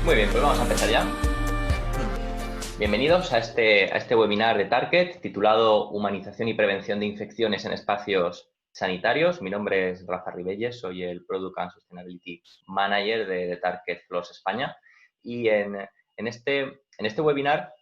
Muy bien, pues vamos a empezar ya. Bienvenidos a este webinar de Target titulado Humanización y prevención de infecciones en espacios sanitarios. Mi nombre es Rafa Ribelles, soy el Product and Sustainability Manager de Target Floss España. Y en este webinar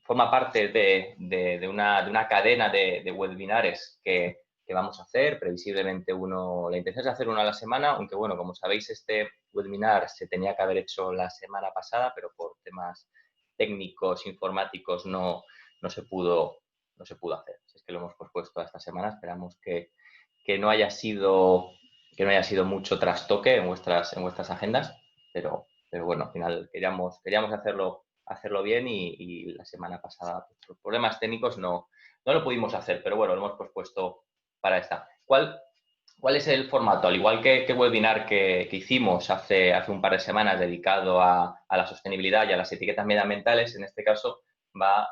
forma parte de una cadena de webinares que vamos a hacer. Previsiblemente la intención es hacer uno a la semana, aunque bueno, como sabéis, este webinar se tenía que haber hecho la semana pasada, pero por temas técnicos, informáticos, no se pudo hacer. Es que lo hemos pospuesto a esta semana. Esperamos que no haya sido mucho trastoque en vuestras agendas, pero bueno, al final queríamos hacerlo bien y la semana pasada por problemas técnicos no lo pudimos hacer, pero bueno, lo hemos pospuesto para esta. ¿Cuál es el formato? Al igual que webinar que hicimos hace un par de semanas dedicado a la sostenibilidad y a las etiquetas medioambientales, en este caso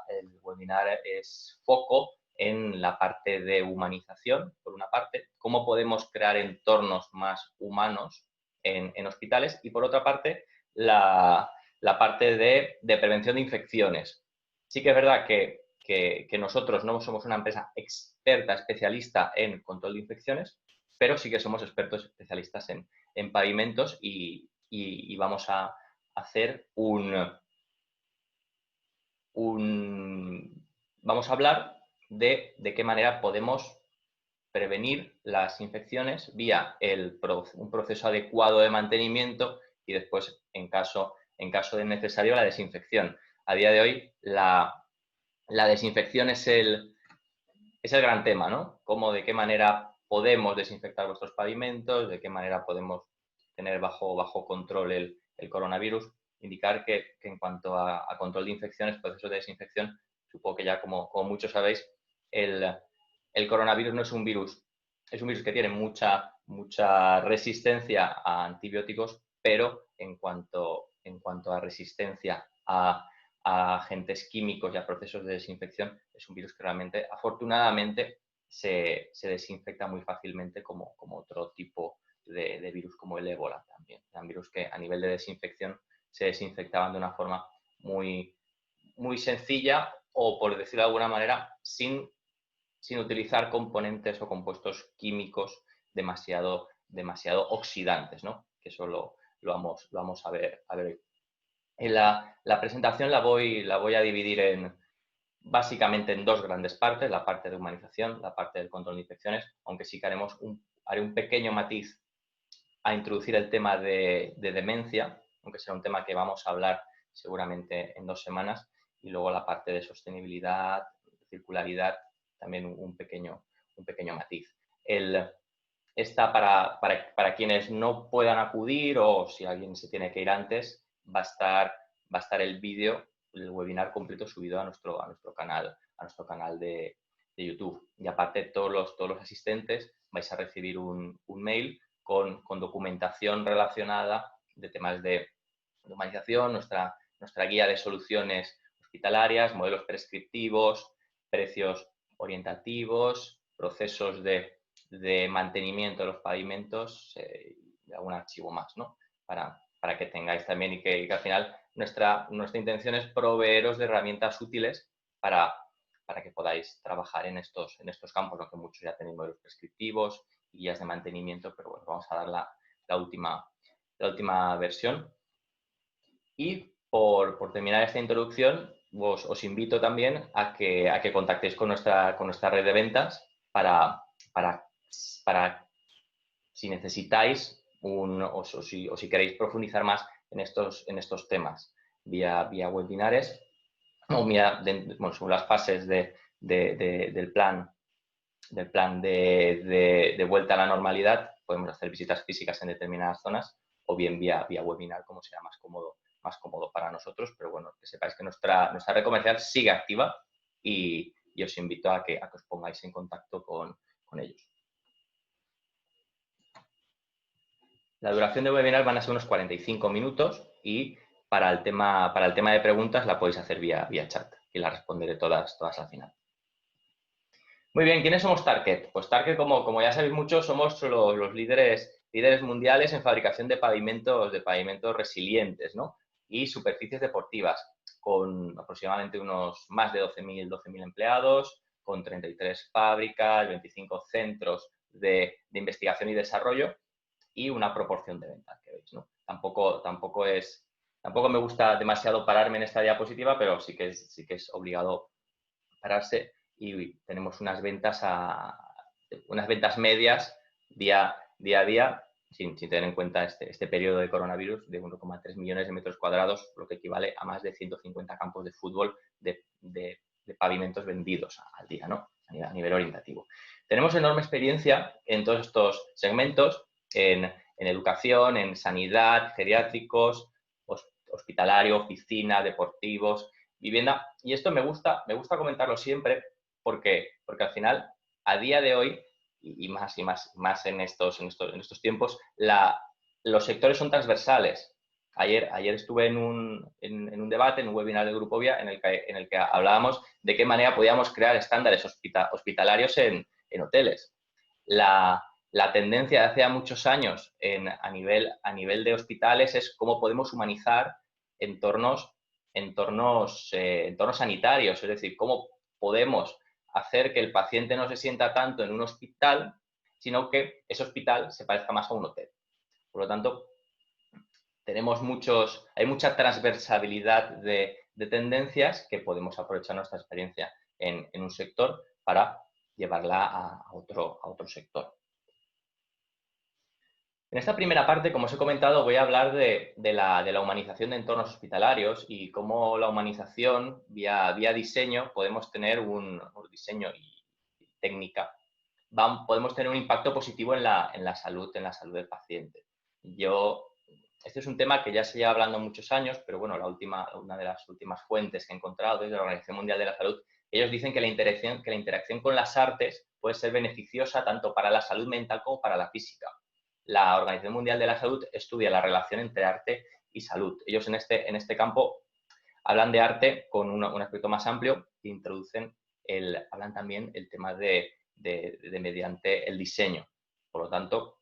el webinar es foco en la parte de humanización, por una parte, cómo podemos crear entornos más humanos en hospitales, y por otra parte, la parte de prevención de infecciones. Sí que es verdad que nosotros no somos una empresa experta, especialista en control de infecciones, pero sí que somos expertos especialistas en pavimentos y vamos a hacer vamos a hablar de qué manera podemos prevenir las infecciones vía un proceso adecuado de mantenimiento y después, en caso de necesario, la desinfección. A día de hoy, la desinfección es el gran tema, ¿no? De qué manera podemos desinfectar vuestros pavimentos, de qué manera podemos tener bajo control el coronavirus. Indicar que en cuanto a control de infecciones, procesos de desinfección, supongo que ya como muchos sabéis, el coronavirus no es un virus, es un virus que tiene mucha resistencia a antibióticos, pero en cuanto a resistencia a agentes químicos y a procesos de desinfección, es un virus que realmente, afortunadamente, se desinfecta muy fácilmente como otro tipo de virus, como el ébola también. Eran virus que a nivel de desinfección se desinfectaban de una forma muy sencilla, o por decirlo de alguna manera, sin utilizar componentes o compuestos químicos demasiado oxidantes, ¿no? Que eso lo vamos a ver hoy. La presentación la voy a dividir básicamente en dos grandes partes: la parte de humanización, la parte del control de infecciones, aunque sí que haré un pequeño matiz a introducir el tema de demencia, aunque será un tema que vamos a hablar seguramente en 2 semanas, y luego la parte de sostenibilidad, circularidad, también un pequeño matiz. Esta, para quienes no puedan acudir, o si alguien se tiene que ir antes, va a estar el vídeo, el webinar completo subido a nuestro canal de YouTube. Y aparte, todos los asistentes vais a recibir un mail con documentación relacionada de temas de humanización, nuestra guía de soluciones hospitalarias, modelos prescriptivos, precios orientativos, procesos de mantenimiento de los pavimentos, y algún archivo más, ¿no? Para que tengáis también, y que al final nuestra intención es proveeros de herramientas útiles para que podáis trabajar en estos campos, aunque muchos ya tenéis modelos prescriptivos y guías de mantenimiento, pero bueno, vamos a dar la última versión. Y por terminar esta introducción, os invito también a que contactéis con nuestra red de ventas para si necesitáis o si queréis profundizar más en estos temas vía webinares, o sobre las fases del plan de vuelta a la normalidad. Podemos hacer visitas físicas en determinadas zonas, o bien vía webinar, como sea más cómodo para nosotros. Pero bueno, que sepáis que nuestra red comercial sigue activa y os invito a que os pongáis en contacto con ellos. La duración del webinar van a ser unos 45 minutos, y para el tema de preguntas la podéis hacer vía chat y las responderé todas al final. Muy bien, ¿quiénes somos Target? Pues Target, como ya sabéis muchos, somos los líderes líderes mundiales en fabricación de pavimentos resilientes, ¿no? Y superficies deportivas, con aproximadamente unos más de 12.000 empleados, con 33 fábricas, 25 centros de investigación y desarrollo y una proporción de ventas que veis, ¿no? Tampoco me gusta demasiado pararme en esta diapositiva, pero sí que es obligado pararse, y tenemos unas ventas medias día a día, sin tener en cuenta este periodo de coronavirus, de 1,3 millones de metros cuadrados, lo que equivale a más de 150 campos de fútbol de pavimentos vendidos al día, ¿no? A nivel orientativo. Tenemos enorme experiencia en todos estos segmentos, en educación, en sanidad, geriátricos, hospitalario, oficina, deportivos, vivienda. Y esto me gusta comentarlo siempre porque al final, a día de hoy, y más en estos tiempos, los sectores son transversales. Ayer estuve en un debate, en un webinar del Grupo Vía, en el que hablábamos de qué manera podíamos crear estándares hospitalarios en hoteles. La tendencia de hace ya muchos años a nivel de hospitales es cómo podemos humanizar entornos sanitarios, es decir, cómo podemos hacer que el paciente no se sienta tanto en un hospital, sino que ese hospital se parezca más a un hotel. Por lo tanto, hay mucha transversalidad de tendencias que podemos aprovechar nuestra experiencia en un sector para llevarla a otro sector. En esta primera parte, como os he comentado, voy a hablar de la humanización de entornos hospitalarios y cómo la humanización vía diseño podemos tener un diseño y técnica, podemos tener un impacto positivo en la salud del paciente. Este es un tema que ya se lleva hablando muchos años, pero bueno, una de las últimas fuentes que he encontrado es de la Organización Mundial de la Salud. Ellos dicen que la interacción con las artes puede ser beneficiosa tanto para la salud mental como para la física. La Organización Mundial de la Salud estudia la relación entre arte y salud. Ellos en este campo hablan de arte con un aspecto más amplio e hablan también el tema de mediante el diseño. Por lo tanto,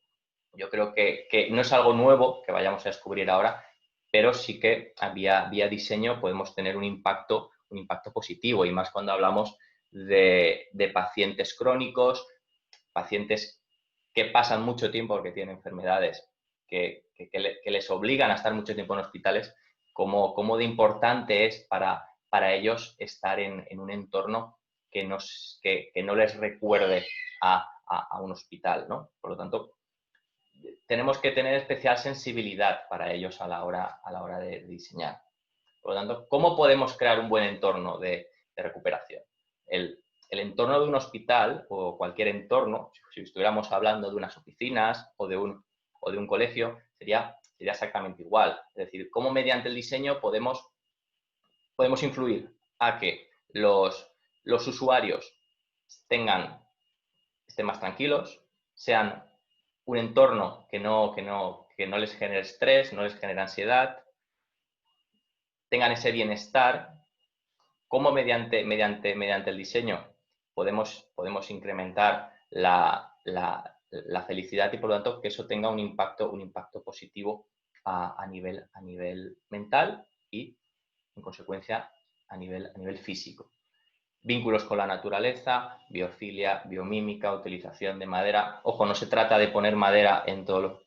yo creo que no es algo nuevo que vayamos a descubrir ahora, pero sí que vía diseño podemos tener un impacto positivo, y más cuando hablamos de pacientes crónicos, pacientes que pasan mucho tiempo porque tienen enfermedades que les obligan a estar mucho tiempo en hospitales, cómo de importante es para ellos estar en un entorno que no les recuerde a un hospital, ¿no? Por lo tanto, tenemos que tener especial sensibilidad para ellos a la hora de diseñar. Por lo tanto, ¿cómo podemos crear un buen entorno de recuperación? El entorno de un hospital o cualquier entorno, si estuviéramos hablando de unas oficinas o de un colegio, sería exactamente igual. Es decir, cómo mediante el diseño podemos influir a que los usuarios estén más tranquilos, sean un entorno que no les genere estrés, no les genere ansiedad, tengan ese bienestar. Cómo mediante el diseño podemos incrementar la felicidad, y por lo tanto que eso tenga un impacto positivo a nivel mental y, en consecuencia, a nivel físico. Vínculos con la naturaleza, biofilia, biomímica, utilización de madera. Ojo, no se trata de poner madera en todo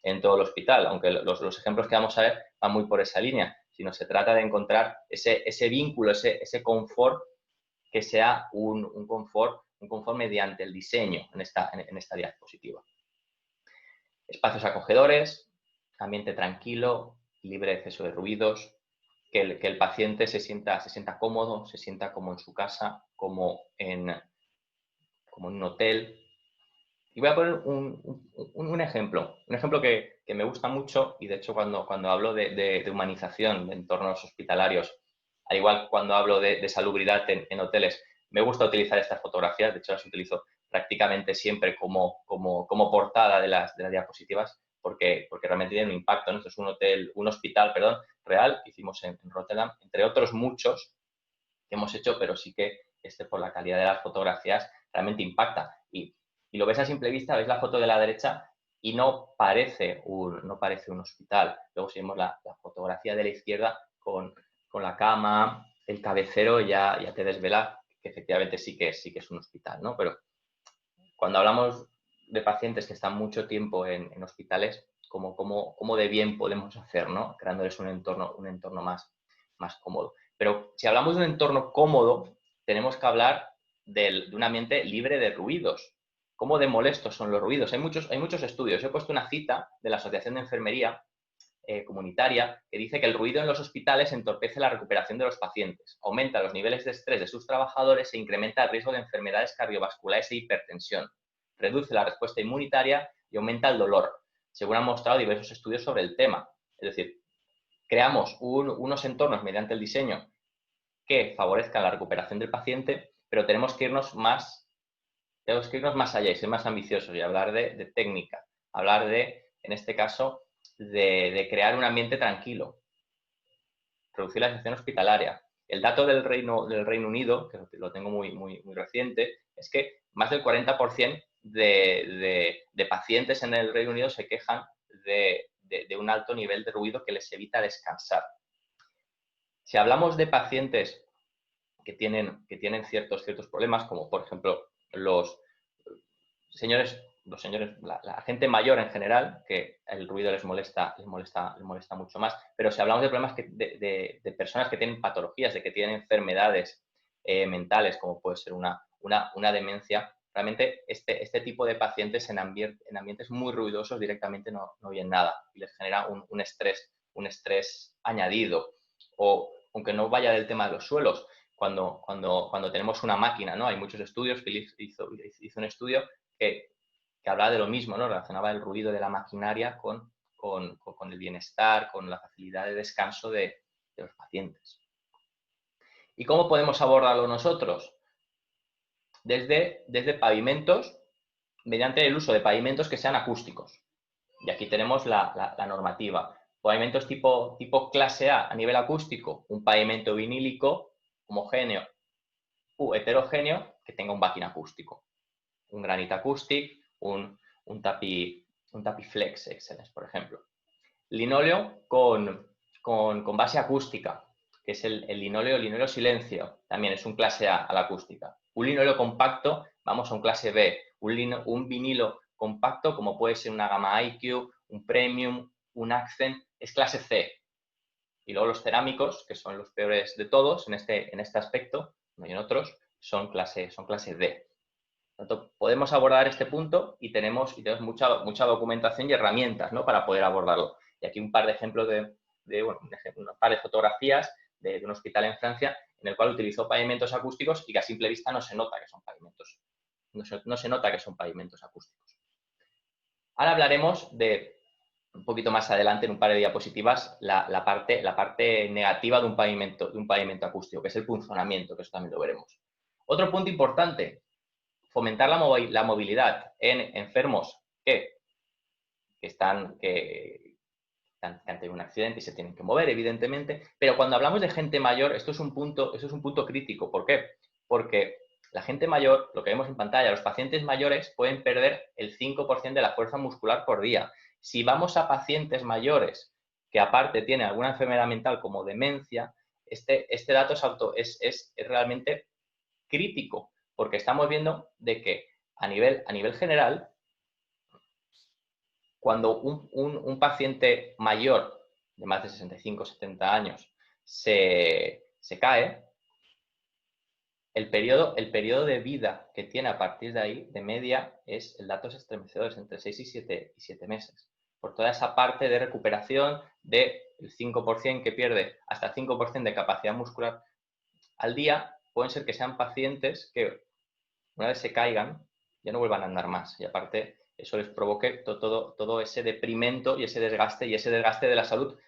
el hospital, aunque los ejemplos que vamos a ver van muy por esa línea, sino se trata de encontrar ese vínculo, ese confort, que sea un confort mediante el diseño en esta diapositiva. Espacios acogedores, ambiente tranquilo, libre de exceso de ruidos, que el paciente se sienta cómodo, se sienta como en su casa, como en un hotel. Y voy a poner un ejemplo que me gusta mucho, y de hecho cuando hablo de humanización de entornos hospitalarios, al igual que cuando hablo de salubridad en hoteles, me gusta utilizar estas fotografías. De hecho las utilizo prácticamente siempre como portada de las diapositivas, porque realmente tienen un impacto, ¿no? Esto es un hospital real que hicimos en Rotterdam, entre otros muchos que hemos hecho, pero sí que por la calidad de las fotografías realmente impacta. Y lo ves a simple vista, ves la foto de la derecha y no parece un hospital. Luego si vemos la fotografía de la izquierda con la cama, el cabecero, ya te desvela que efectivamente sí que es un hospital, ¿no? Pero cuando hablamos de pacientes que están mucho tiempo en hospitales, ¿cómo de bien podemos hacer, ¿no? Creándoles un entorno más cómodo. Pero si hablamos de un entorno cómodo, tenemos que hablar de un ambiente libre de ruidos. ¿Cómo de molestos son los ruidos? Hay muchos estudios. He puesto una cita de la Asociación de Enfermería Comunitaria que dice que el ruido en los hospitales entorpece la recuperación de los pacientes, aumenta los niveles de estrés de sus trabajadores e incrementa el riesgo de enfermedades cardiovasculares e hipertensión, reduce la respuesta inmunitaria y aumenta el dolor, según han mostrado diversos estudios sobre el tema. Es decir, creamos unos entornos mediante el diseño que favorezcan la recuperación del paciente, pero tenemos que irnos más allá y ser más ambiciosos y hablar de técnica, hablar en este caso, de crear un ambiente tranquilo, reducir la infección hospitalaria. El dato del Reino Unido, que lo tengo muy reciente, es que más del 40% de pacientes en el Reino Unido se quejan de un alto nivel de ruido que les evita descansar. Si hablamos de pacientes que tienen ciertos problemas, como por ejemplo la gente mayor en general, que el ruido les molesta mucho más, pero si hablamos de problemas de personas que tienen patologías, de que tienen enfermedades mentales, como puede ser una demencia, realmente este tipo de pacientes en ambientes muy ruidosos directamente no oyen nada y les genera un estrés añadido. O aunque no vaya del tema de los suelos, cuando tenemos una máquina, ¿no? Hay muchos estudios, Philips hizo un estudio que hablaba de lo mismo, ¿no? Relacionaba el ruido de la maquinaria con el bienestar, con la facilidad de descanso de los pacientes. ¿Y cómo podemos abordarlo nosotros? Desde pavimentos, mediante el uso de pavimentos que sean acústicos. Y aquí tenemos la normativa. Pavimentos tipo clase A nivel acústico, un pavimento vinílico homogéneo u heterogéneo que tenga un backing acústico. Un Granite Acoustic, un Tapi Flex Excellence, por ejemplo. Linóleo con base acústica, que es el linóleo silencio, también es un clase A la acústica. Un linóleo compacto, vamos a un clase B. Un vinilo compacto, como puede ser una gama IQ, un Premium, un Accent, es clase C. Y luego los cerámicos, que son los peores de todos en este aspecto, no hay en otros, son clase D. Por tanto, podemos abordar este punto y tenemos mucha documentación y herramientas, ¿no? Para poder abordarlo. Y aquí un par de ejemplos un par de fotografías de un hospital en Francia en el cual utilizó pavimentos acústicos y que a simple vista no se nota que son pavimentos. No se nota que son pavimentos acústicos. Ahora hablaremos un poquito más adelante, en un par de diapositivas, la parte negativa de un pavimento acústico, que es el punzonamiento, que eso también lo veremos. Otro punto importante, fomentar la movilidad en enfermos que han tenido un accidente y se tienen que mover, evidentemente, pero cuando hablamos de gente mayor, esto es un punto crítico. ¿Por qué? Porque la gente mayor, lo que vemos en pantalla, los pacientes mayores pueden perder el 5% de la fuerza muscular por día. Si vamos a pacientes mayores que aparte tienen alguna enfermedad mental como demencia, este dato es realmente crítico, porque estamos viendo de que a nivel general, cuando un paciente mayor de más de 65 o 70 años se cae, el periodo de vida que tiene a partir de ahí, de media, el dato es estremecedor, es entre 6 y 7 meses. Por toda esa parte de recuperación del 5% que pierde, hasta el 5% de capacidad muscular al día, pueden ser que sean pacientes que una vez se caigan, ya no vuelvan a andar más. Y aparte, eso les provoque todo ese deprimento y ese desgaste de la salud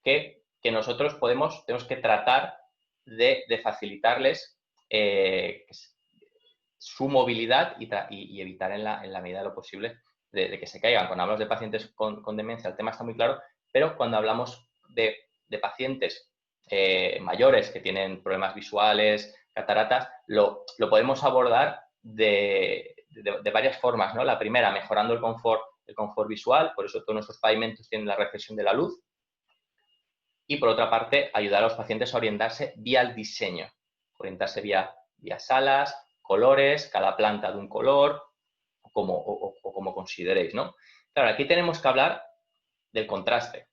que nosotros tenemos que tratar de facilitarles su movilidad y evitar en la medida de lo posible de que se caigan. Cuando hablamos de pacientes con demencia, el tema está muy claro, pero cuando hablamos de pacientes mayores que tienen problemas visuales, cataratas, lo podemos abordar de varias formas, ¿no? La primera, mejorando el confort el confort visual, por eso todos nuestros pavimentos tienen la reflexión de la luz. Y por otra parte, ayudar a los pacientes a orientarse vía el diseño, orientarse vía salas, colores, cada planta de un color, o como consideréis, ¿no? Claro, aquí tenemos que hablar del contraste.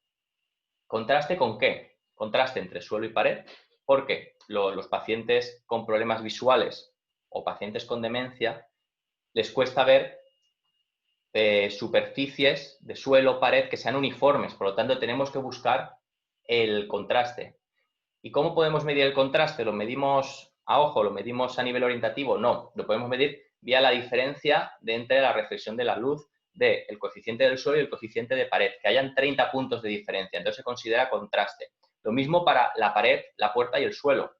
¿Contraste con qué? Contraste entre suelo y pared, porque los pacientes con problemas visuales o pacientes con demencia les cuesta ver superficies de suelo o pared que sean uniformes, por lo tanto tenemos que buscar el contraste. ¿Y cómo podemos medir el contraste? ¿Lo medimos a ojo? ¿Lo medimos a nivel orientativo? No, lo podemos medir vía la diferencia entre la reflexión de la luz del coeficiente del suelo y el coeficiente de pared, que hayan 30 puntos de diferencia, entonces se considera contraste. Lo mismo para la pared, la puerta y el suelo,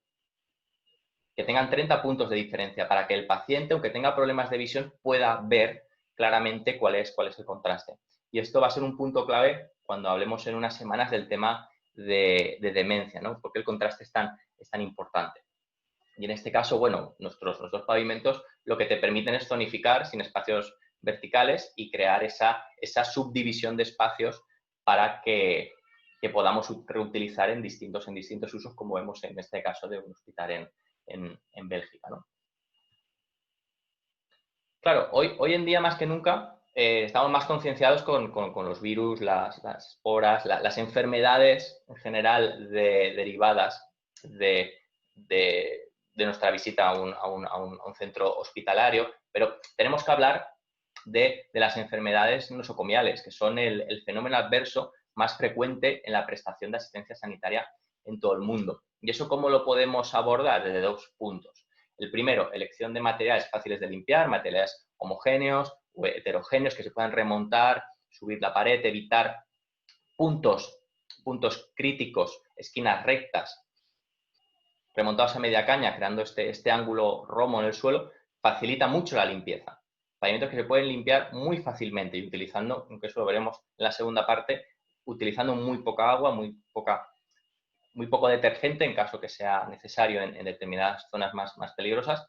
que tengan 30 puntos de diferencia para que el paciente, aunque tenga problemas de visión, pueda ver claramente cuál es el contraste. Y esto va a ser un punto clave cuando hablemos en unas semanas del tema de demencia, ¿no? Porque el contraste es tan importante. Y en este caso, bueno, nuestros pavimentos lo que te permiten es zonificar sin espacios verticales y crear esa subdivisión de espacios para que podamos reutilizar en distintos usos, como vemos en este caso de un hospital en Bélgica, ¿no? Claro, hoy en día más que nunca estamos más concienciados con los virus, las esporas, las enfermedades en general derivadas de nuestra visita a un centro hospitalario, pero tenemos que hablar de las enfermedades nosocomiales, que son el fenómeno adverso más frecuente en la prestación de asistencia sanitaria en todo el mundo. ¿Y eso cómo lo podemos abordar? Desde dos puntos. El primero, elección de materiales fáciles de limpiar, materiales homogéneos o heterogéneos que se puedan remontar, subir la pared, evitar puntos críticos, esquinas rectas, remontados a media caña, creando este ángulo romo en el suelo, facilita mucho la limpieza. Pavimentos que se pueden limpiar muy fácilmente y utilizando, aunque eso lo veremos en la segunda parte, utilizando muy poca agua, muy poco detergente en caso que sea necesario en determinadas zonas más peligrosas.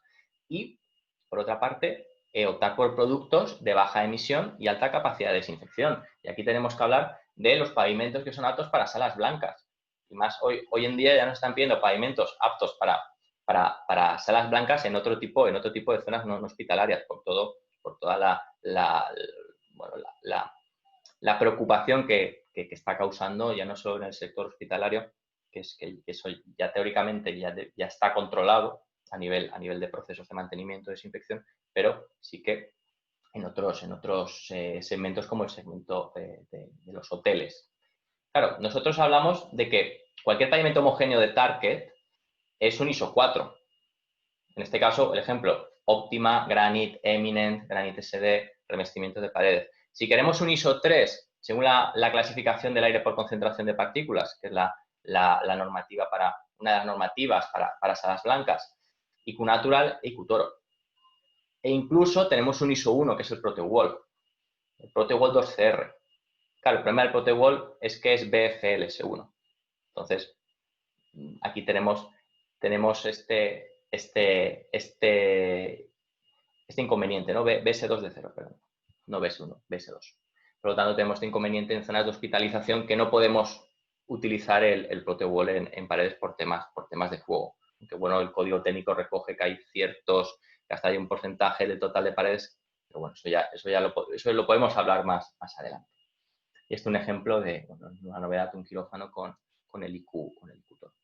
Y, por otra parte, optar por productos de baja emisión y alta capacidad de desinfección. Y aquí tenemos que hablar de los pavimentos que son aptos para salas blancas. Y más hoy en día ya nos están pidiendo pavimentos aptos para salas blancas en otro tipo de zonas no hospitalarias, por toda la preocupación que está causando, ya no solo en el sector hospitalario, que eso ya teóricamente ya está controlado a nivel de procesos de mantenimiento, de desinfección, pero sí que en otros segmentos como el segmento de los hoteles. Claro, nosotros hablamos de que cualquier pavimento homogéneo de Target es un ISO 4. En este caso, el ejemplo, Optima, Granite, Eminent, Granite SD, revestimientos de paredes. Si queremos un ISO 3, según la clasificación del aire por concentración de partículas, que es una de las normativas para salas blancas, IQ Natural e IQ Toro. E incluso tenemos un ISO 1, que es el ProteWall, el ProteWall 2CR. Claro, el problema del ProteWall es que es BFLS1. Entonces, aquí tenemos este inconveniente, ¿no? BS2 de 0, perdón. No BS1, BS2. Por lo tanto, tenemos este inconveniente en zonas de hospitalización que no podemos utilizar el ProteWall en paredes por temas de fuego. Aunque, bueno, el código técnico recoge que hay que hasta hay un porcentaje del total de paredes, pero bueno, eso lo podemos hablar más adelante. Y este es un ejemplo de una novedad de un quirófano con el IQ Toro.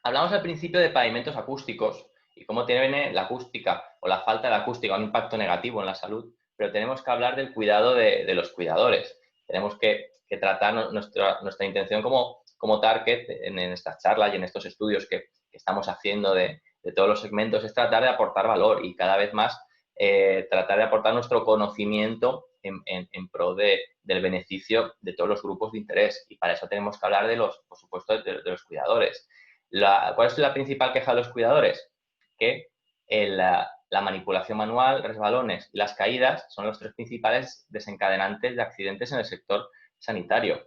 Hablamos al principio de pavimentos acústicos y cómo tiene la acústica o la falta de acústica un impacto negativo en la salud, pero tenemos que hablar del cuidado de los cuidadores. Tenemos que tratar nuestra intención como target en esta charla y en estos estudios que estamos haciendo de todos los segmentos es tratar de aportar valor y cada vez más tratar de aportar nuestro conocimiento en pro del beneficio de todos los grupos de interés. Y para eso tenemos que hablar por supuesto, de los cuidadores. ¿Cuál es la principal queja de los cuidadores? Que la manipulación manual, resbalones y las caídas son los tres principales desencadenantes de accidentes en el sector sanitario.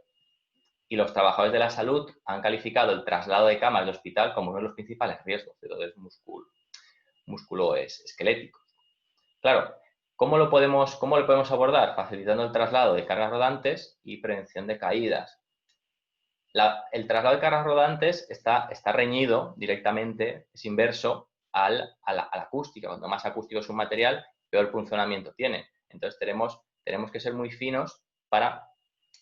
Y los trabajadores de la salud han calificado el traslado de camas de hospital como uno de los principales riesgos de dolores musculoesqueléticos. Claro, ¿Cómo lo podemos abordar? Facilitando el traslado de cargas rodantes y prevención de caídas. El traslado de cargas rodantes está reñido directamente, es inverso a la acústica. Cuanto más acústico es un material, peor funcionamiento tiene. Entonces tenemos que ser muy finos para,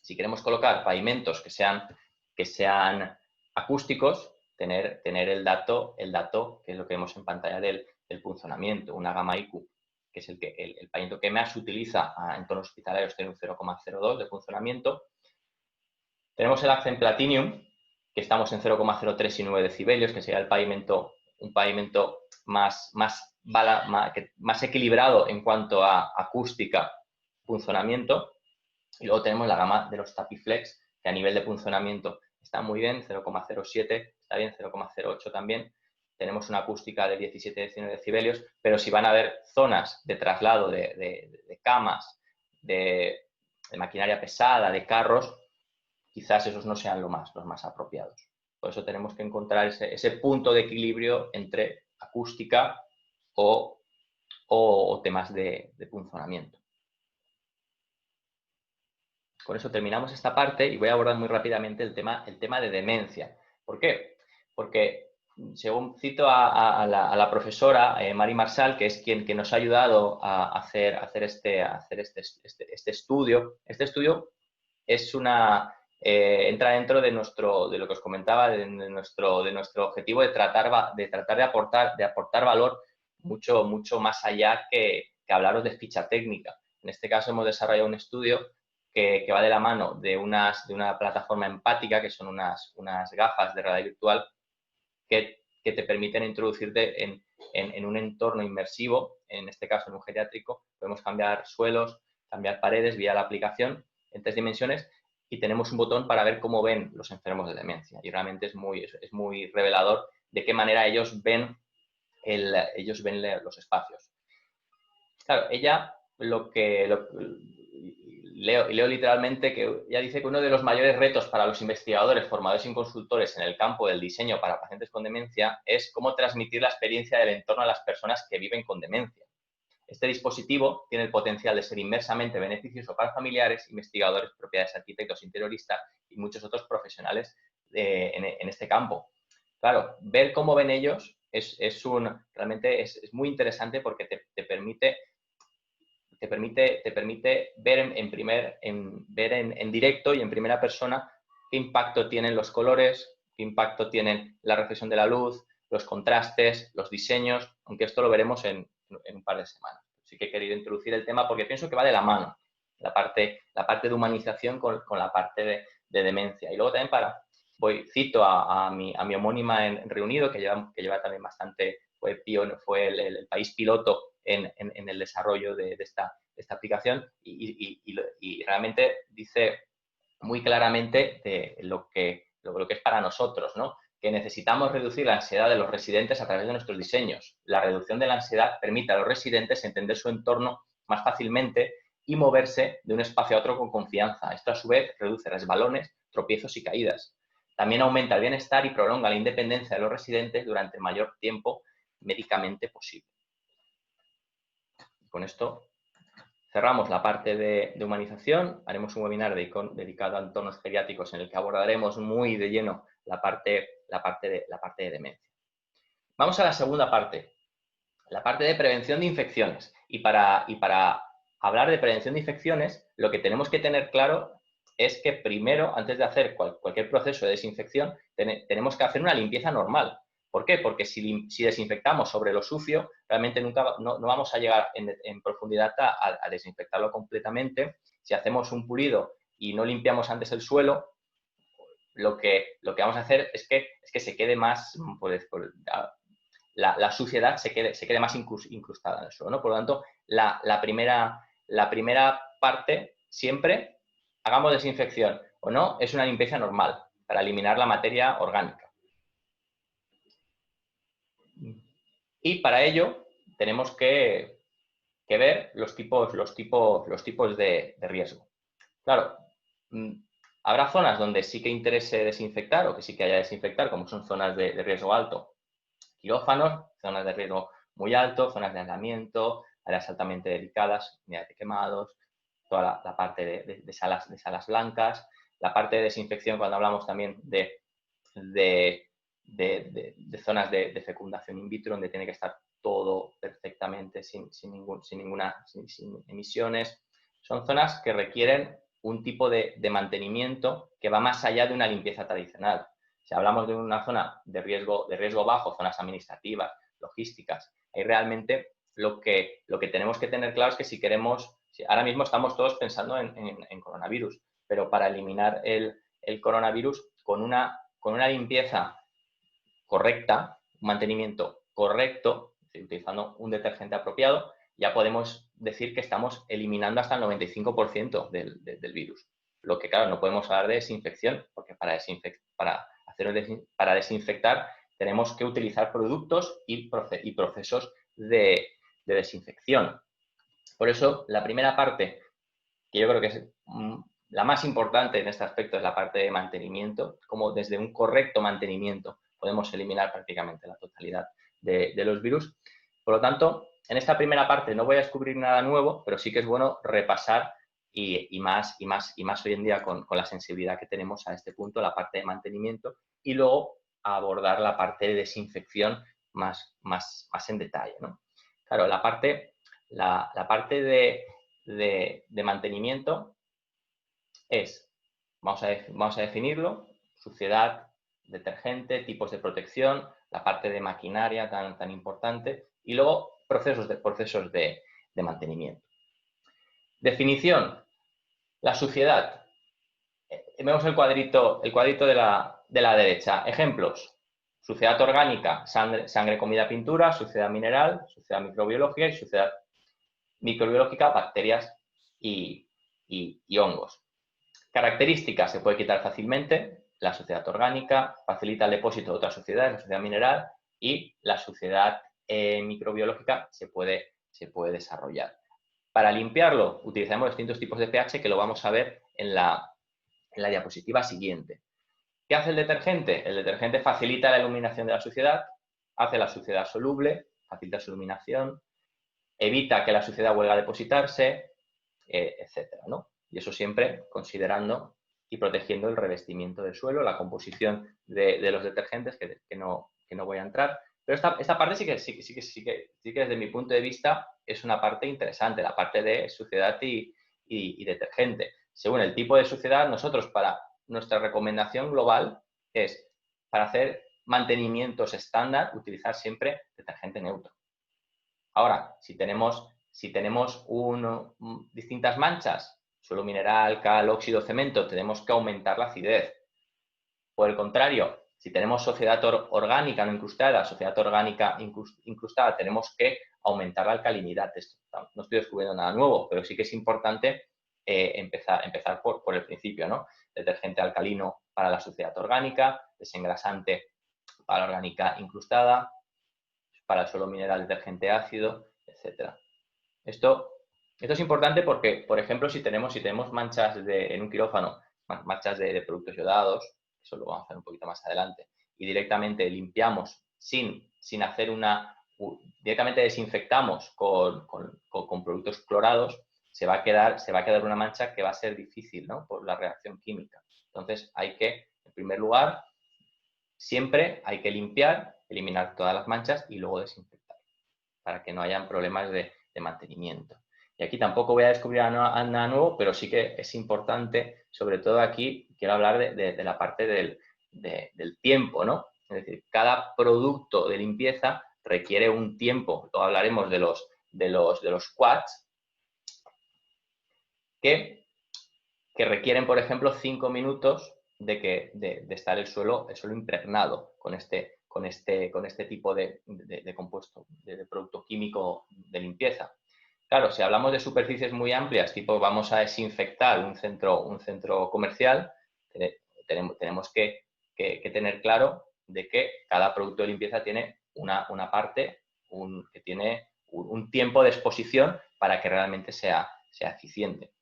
si queremos colocar pavimentos que sean acústicos, tener el dato que es lo que vemos en pantalla del funcionamiento, una gama IQ, que es el pavimento que más se utiliza en entornos hospitalarios, tiene un 0,02 de funcionamiento. Tenemos el Accent Platinum, que estamos en 0,03 y 9 decibelios, que sería un pavimento más equilibrado en cuanto a acústica, funcionamiento. Y luego tenemos la gama de los Tapiflex, que a nivel de funcionamiento está muy bien, 0,07, está bien, 0,08 también. Tenemos una acústica de 17-19 decibelios, pero si van a haber zonas de traslado de camas, de maquinaria pesada, de carros, quizás esos no sean los más apropiados. Por eso tenemos que encontrar ese punto de equilibrio entre acústica o temas de funcionamiento. Con eso terminamos esta parte y voy a abordar muy rápidamente el tema de demencia. ¿Por qué? Porque, según cito a la profesora Mari Marsal, que es quien nos ha ayudado a hacer este estudio. Este estudio es entra dentro de lo que os comentaba, de nuestro objetivo de tratar de aportar valor mucho más allá que hablaros de ficha técnica. En este caso hemos desarrollado un estudio que va de la mano de una plataforma empática, que son unas gafas de realidad virtual que te permiten introducirte en un entorno inmersivo, en este caso en un geriátrico. Podemos cambiar suelos, cambiar paredes vía la aplicación en 3 dimensiones y tenemos un botón para ver cómo ven los enfermos de demencia. Y realmente es muy revelador de qué manera ellos ven los espacios. Claro, ella leo literalmente que ella dice que uno de los mayores retos para los investigadores, formadores y consultores en el campo del diseño para pacientes con demencia es cómo transmitir la experiencia del entorno a las personas que viven con demencia. Este dispositivo tiene el potencial de ser inmensamente beneficioso para familiares, investigadores, propiedades, arquitectos, interioristas y muchos otros profesionales en este campo. Claro, ver cómo ven ellos realmente es muy interesante porque te permite ver en directo y en primera persona qué impacto tienen los colores, qué impacto tienen la reflexión de la luz, los contrastes, los diseños, aunque esto lo veremos en un par de semanas. Sí que he querido introducir el tema porque pienso que va de la mano, la parte de humanización con la parte de demencia. Y luego también cito a mi homónima en Reunido, que lleva también bastante, fue el país piloto en el desarrollo de esta aplicación y realmente dice muy claramente de lo que es para nosotros, ¿no? Que necesitamos reducir la ansiedad de los residentes a través de nuestros diseños. La reducción de la ansiedad permite a los residentes entender su entorno más fácilmente y moverse de un espacio a otro con confianza. Esto, a su vez, reduce resbalones, tropiezos y caídas. También aumenta el bienestar y prolonga la independencia de los residentes durante el mayor tiempo médicamente posible. Con esto cerramos la parte de humanización. Haremos un webinar dedicado a entornos geriátricos en el que abordaremos muy de lleno la parte de demencia. Vamos a la segunda parte, la parte de prevención de infecciones. Y para hablar de prevención de infecciones, lo que tenemos que tener claro es que primero, antes de hacer cualquier proceso de desinfección, tenemos que hacer una limpieza normal. ¿Por qué? Porque si desinfectamos sobre lo sucio, realmente no vamos a llegar en profundidad a desinfectarlo completamente. Si hacemos un pulido y no limpiamos antes el suelo, lo que vamos a hacer es que se quede más, la suciedad se quede más incrustada en el suelo, ¿no? Por lo tanto, la primera parte, siempre, hagamos desinfección o no, es una limpieza normal para eliminar la materia orgánica. Y para ello tenemos que ver los tipos de riesgo. Claro, habrá zonas donde sí que interese desinfectar o que sí que haya desinfectar, como son zonas de riesgo alto, quirófanos, zonas de riesgo muy alto, zonas de aislamiento, áreas altamente delicadas, unidades de quemados, toda la parte de salas blancas, la parte de desinfección cuando hablamos también de zonas de fecundación in vitro, donde tiene que estar todo perfectamente sin emisiones. Son zonas que requieren un tipo de mantenimiento que va más allá de una limpieza tradicional. Si hablamos de una zona de riesgo bajo, zonas administrativas, logísticas, ahí realmente lo que tenemos que tener claro es que si queremos, ahora mismo estamos todos pensando en coronavirus, pero para eliminar el coronavirus con una limpieza correcta, un mantenimiento correcto, utilizando un detergente apropiado, ya podemos decir que estamos eliminando hasta el 95% del virus. Lo que, claro, no podemos hablar de desinfección, porque para desinfectar tenemos que utilizar productos y procesos de desinfección. Por eso, la primera parte, que yo creo que es la más importante en este aspecto, es la parte de mantenimiento, como desde un correcto mantenimiento podemos eliminar prácticamente la totalidad de los virus. Por lo tanto, en esta primera parte no voy a descubrir nada nuevo, pero sí que es bueno repasar y más hoy en día con la sensibilidad que tenemos a este punto, la parte de mantenimiento, y luego abordar la parte de desinfección más en detalle, ¿no? Claro, la parte de mantenimiento es, vamos a definirlo, suciedad, detergente, tipos de protección, la parte de maquinaria tan importante y luego procesos de mantenimiento. Definición, la suciedad. Vemos el cuadrito de la derecha. Ejemplos, suciedad orgánica, sangre, comida, pintura, suciedad mineral, suciedad microbiológica y suciedad microbiológica, bacterias y hongos. Características, se puede quitar fácilmente, la suciedad orgánica, facilita el depósito de otras suciedades, la suciedad mineral, y la suciedad microbiológica se puede desarrollar. Para limpiarlo utilizamos distintos tipos de pH que lo vamos a ver en la diapositiva siguiente. ¿Qué hace el detergente? El detergente facilita la eliminación de la suciedad, hace la suciedad soluble, facilita su eliminación, evita que la suciedad vuelva a depositarse, etcétera, ¿no? Y eso siempre considerando y protegiendo el revestimiento del suelo, la composición de los detergentes, que no voy a entrar. Pero esta parte sí que desde mi punto de vista es una parte interesante, la parte de suciedad y detergente. Según el tipo de suciedad, nosotros para nuestra recomendación global es, para hacer mantenimientos estándar, utilizar siempre detergente neutro. Ahora, si tenemos distintas manchas, suelo mineral, cal, óxido, cemento, tenemos que aumentar la acidez. Por el contrario, si tenemos suciedad orgánica no incrustada, suciedad orgánica incrustada, tenemos que aumentar la alcalinidad. No estoy descubriendo nada nuevo, pero sí que es importante empezar por el principio, ¿no? Detergente alcalino para la suciedad orgánica, desengrasante para la orgánica incrustada, para el suelo mineral, detergente ácido, etc. Esto es importante porque, por ejemplo, si tenemos manchas en un quirófano, manchas de productos yodados, eso lo vamos a hacer un poquito más adelante, y directamente limpiamos sin hacer directamente desinfectamos con productos clorados, se va a quedar una mancha que va a ser difícil, ¿no? Por la reacción química. Entonces hay que, en primer lugar, siempre hay que limpiar, eliminar todas las manchas y luego desinfectar, para que no hayan problemas de mantenimiento. Y aquí tampoco voy a descubrir nada nuevo, pero sí que es importante, sobre todo aquí, quiero hablar de la parte del tiempo, ¿no? Es decir, cada producto de limpieza requiere un tiempo. Luego hablaremos de los quads, que requieren, por ejemplo, 5 minutos de estar el suelo impregnado con este tipo de compuesto, de producto químico de limpieza. Claro, si hablamos de superficies muy amplias, tipo vamos a desinfectar un centro comercial, tenemos que tener claro de que cada producto de limpieza tiene una parte que tiene un tiempo de exposición para que realmente sea eficiente.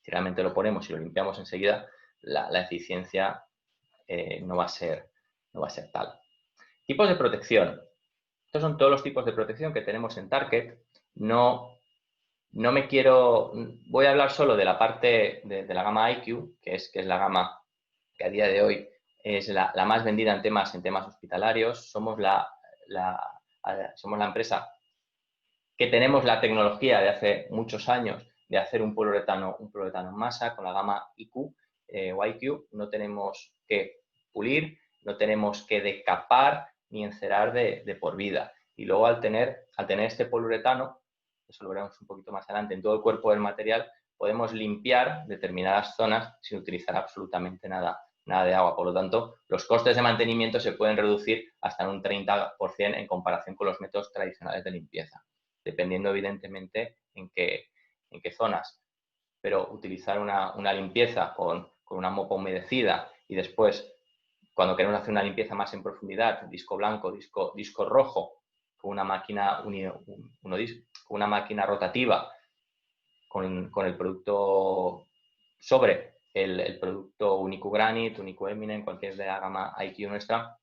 Si realmente lo ponemos y lo limpiamos enseguida, la eficiencia no va a ser tal. Tipos de protección. Estos son todos los tipos de protección que tenemos en Target. No No me quiero... Voy a hablar solo de la parte de la gama iQ, que es la gama que a día de hoy es la más vendida en temas hospitalarios. Somos somos la empresa que tenemos la tecnología de hace muchos años de hacer un poliuretano en masa con la gama IQ o IQ. No tenemos que pulir, no tenemos que decapar ni encerar de por vida. Y luego al tener este poliuretano, eso lo veremos un poquito más adelante, en todo el cuerpo del material, podemos limpiar determinadas zonas sin utilizar absolutamente nada de agua. Por lo tanto, los costes de mantenimiento se pueden reducir hasta en un 30% en comparación con los métodos tradicionales de limpieza, dependiendo evidentemente en qué zonas. Pero utilizar una limpieza con una mopa humedecida y después, cuando queremos hacer una limpieza más en profundidad, disco blanco, disco rojo, con una máquina con una máquina rotativa, con el producto sobre el producto Unico Granite, Unico Eminent, cualquier de la gama IQ nuestra,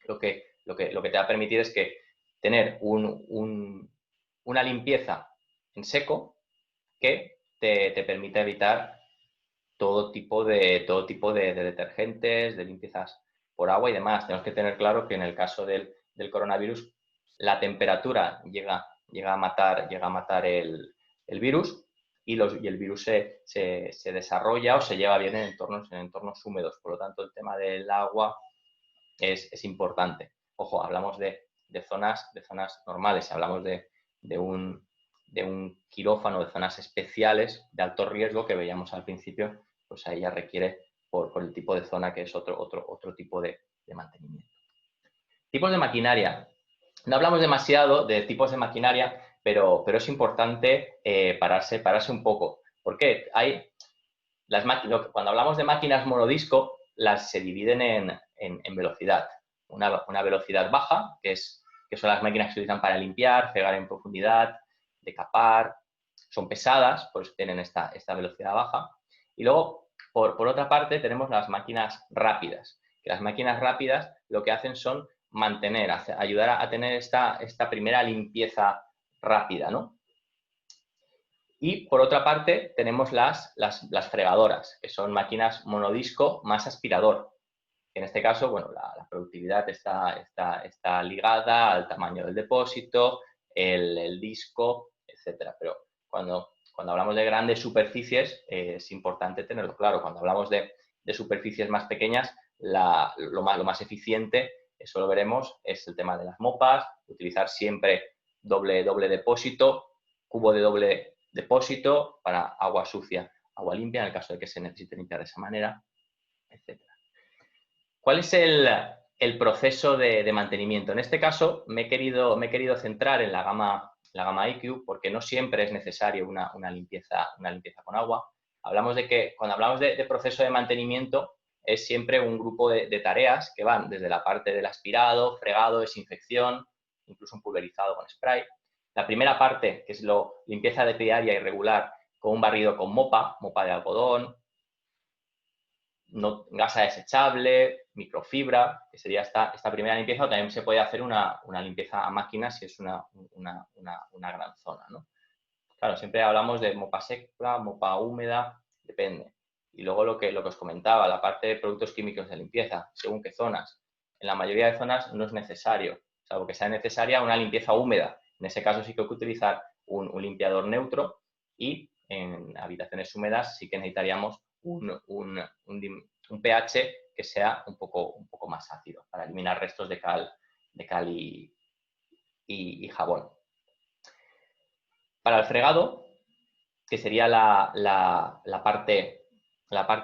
lo que te va a permitir es que tener una limpieza en seco que te permite evitar todo tipo de detergentes, de limpiezas por agua y demás. Tenemos que tener claro que en el caso del coronavirus, la temperatura llega a matar el virus y el virus se desarrolla o se lleva bien en entornos húmedos. Por lo tanto, el tema del agua es importante. Ojo, hablamos de zonas normales, si hablamos de un quirófano, de zonas especiales de alto riesgo que veíamos al principio, pues ahí ya requiere por el tipo de zona que es otro tipo de mantenimiento. Tipos de maquinaria. No hablamos demasiado de tipos de maquinaria, pero es importante pararse un poco. ¿Por qué? Cuando hablamos de máquinas monodisco, las se dividen en velocidad. Una velocidad baja, que son las máquinas que se utilizan para limpiar, fregar en profundidad, decapar, son pesadas, pues tienen esta velocidad baja. Y luego, por otra parte, tenemos las máquinas rápidas, que las máquinas rápidas lo que hacen son ayudar a tener esta primera limpieza rápida, ¿no? Y por otra parte tenemos las fregadoras, que son máquinas monodisco más aspirador. En este caso, bueno, la productividad está ligada al tamaño del depósito, el disco, etcétera. Pero cuando hablamos de grandes superficies es importante tenerlo claro. Cuando hablamos de superficies más pequeñas, lo más eficiente, eso lo veremos, es el tema de las mopas, utilizar siempre doble depósito, cubo de doble depósito para agua sucia, agua limpia, en el caso de que se necesite limpiar de esa manera, etc. ¿Cuál es el proceso de mantenimiento? En este caso me he querido centrar en la gama IQ porque no siempre es necesario una limpieza con agua. Hablamos de que cuando hablamos de proceso de mantenimiento es siempre un grupo de tareas que van desde la parte del aspirado, fregado, desinfección, incluso un pulverizado con spray. La primera parte, que es limpieza diaria y regular, con un barrido con mopa de algodón, gasa desechable, microfibra, que sería esta primera limpieza, o también se puede hacer una limpieza a máquina si es una gran zona, ¿no? Claro, siempre hablamos de mopa seca, mopa húmeda, depende. Y luego lo que os comentaba, la parte de productos químicos de limpieza, según qué zonas. En la mayoría de zonas no es necesario, salvo que sea necesaria una limpieza húmeda. En ese caso sí que hay que utilizar un limpiador neutro y en habitaciones húmedas sí que necesitaríamos un pH que sea un poco más ácido para eliminar restos de cal y jabón. Para el fregado, que sería la parte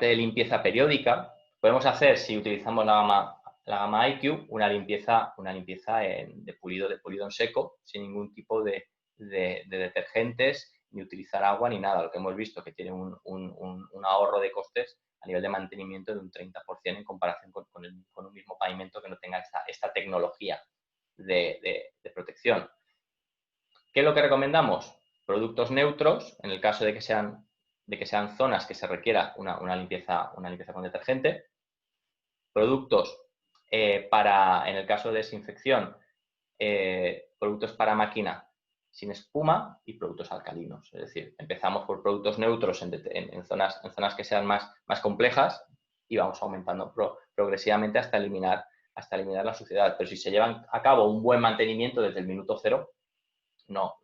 de limpieza periódica, podemos hacer, si utilizamos la gama IQ, una limpieza de pulido en seco, sin ningún tipo de detergentes, ni utilizar agua ni nada. Lo que hemos visto que tiene un ahorro de costes a nivel de mantenimiento de un 30% en comparación con un mismo pavimento que no tenga esta tecnología de protección. ¿Qué es lo que recomendamos? Productos neutros, en el caso de que sean zonas que se requiera una limpieza con detergente. Productos en el caso de desinfección, productos para máquina sin espuma y productos alcalinos. Es decir, empezamos por productos neutros en zonas que sean más complejas y vamos aumentando progresivamente hasta eliminar la suciedad. Pero si se lleva a cabo un buen mantenimiento desde el minuto cero, no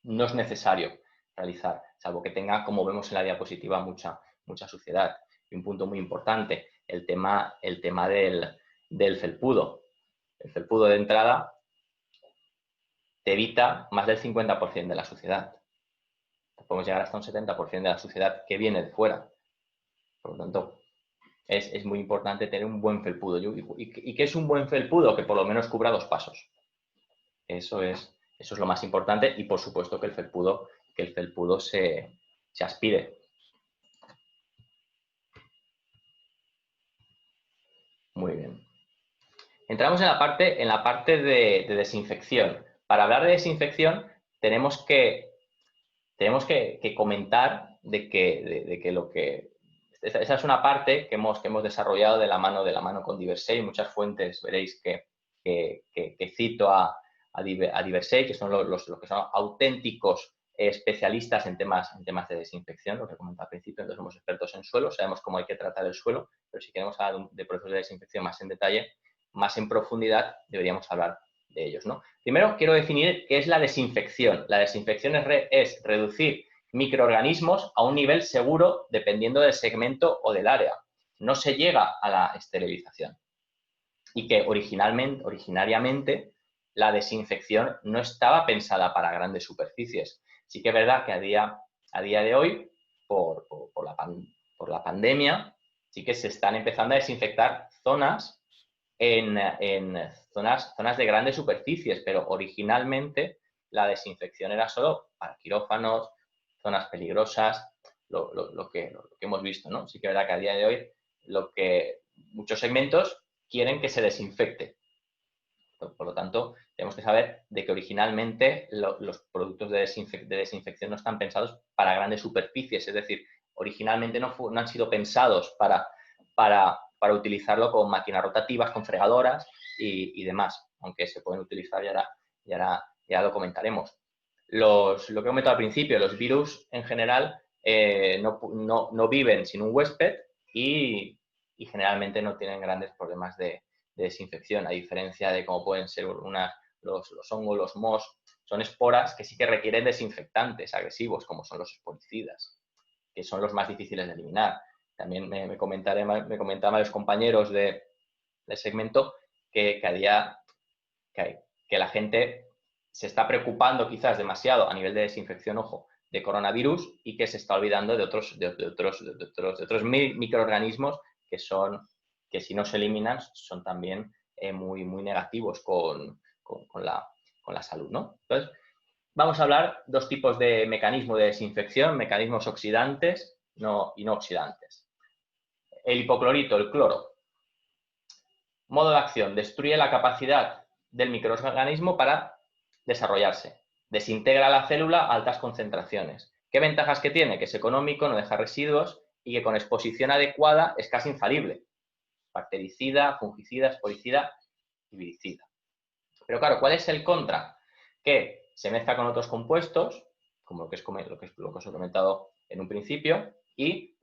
es necesario realizar, salvo que tenga, como vemos en la diapositiva, mucha suciedad. Y un punto muy importante, el tema del felpudo. El felpudo de entrada te evita más del 50% de la suciedad. Podemos llegar hasta un 70% de la suciedad que viene de fuera. Por lo tanto, es muy importante tener un buen felpudo. ¿Y qué es un buen felpudo? Que por lo menos cubra 2 pasos. Eso es lo más importante y, por supuesto, que el felpudo se aspire. Muy bien. Entramos en la parte de desinfección. Para hablar de desinfección tenemos que comentar de que esa es una parte que hemos desarrollado de la mano con Diversey. Muchas fuentes veréis que cito a Diversey, que son los que son auténticos especialistas en temas de desinfección, lo que comentaba al principio. Entonces somos expertos en suelo, sabemos cómo hay que tratar el suelo, pero si queremos hablar de procesos de desinfección más en detalle, más en profundidad, deberíamos hablar de ellos, ¿no? Primero quiero definir qué es la desinfección. La desinfección es reducir microorganismos a un nivel seguro dependiendo del segmento o del área. No se llega a la esterilización. Y que originariamente la desinfección no estaba pensada para grandes superficies. Sí que es verdad que a día de hoy, por la pandemia, sí que se están empezando a desinfectar zonas en zonas de grandes superficies, pero originalmente la desinfección era solo para quirófanos, zonas peligrosas, lo que hemos visto, ¿no? Sí que es verdad que a día de hoy muchos segmentos quieren que se desinfecte. Por lo tanto, tenemos que saber de que originalmente los productos de desinfección no están pensados para grandes superficies, es decir, originalmente no han sido pensados para utilizarlo con máquinas rotativas, con fregadoras y demás, aunque se pueden utilizar y ahora ya lo comentaremos. Lo que he comentado al principio, los virus en general no viven sin un huésped y generalmente no tienen grandes problemas de desinfección, a diferencia de cómo pueden ser los hongos, los mohos. Son esporas que sí que requieren desinfectantes agresivos, como son los esporicidas, que son los más difíciles de eliminar. También me comentaban los compañeros del segmento que la gente se está preocupando quizás demasiado a nivel de desinfección, ojo, de coronavirus, y que se está olvidando de otros microorganismos que si no se eliminan son también muy negativos con la salud, ¿no? Entonces, vamos a hablar 2 tipos de mecanismos de desinfección, mecanismos oxidantes y no oxidantes. El hipoclorito, el cloro. Modo de acción, destruye la capacidad del microorganismo para desarrollarse. Desintegra la célula a altas concentraciones. ¿Qué ventajas que tiene? Que es económico, no deja residuos y que con exposición adecuada es casi infalible. Bactericida, fungicida, esporicida y viricida. Pero claro, ¿cuál es el contra? Que se mezcla con otros compuestos, como lo que os he comentado en un principio, y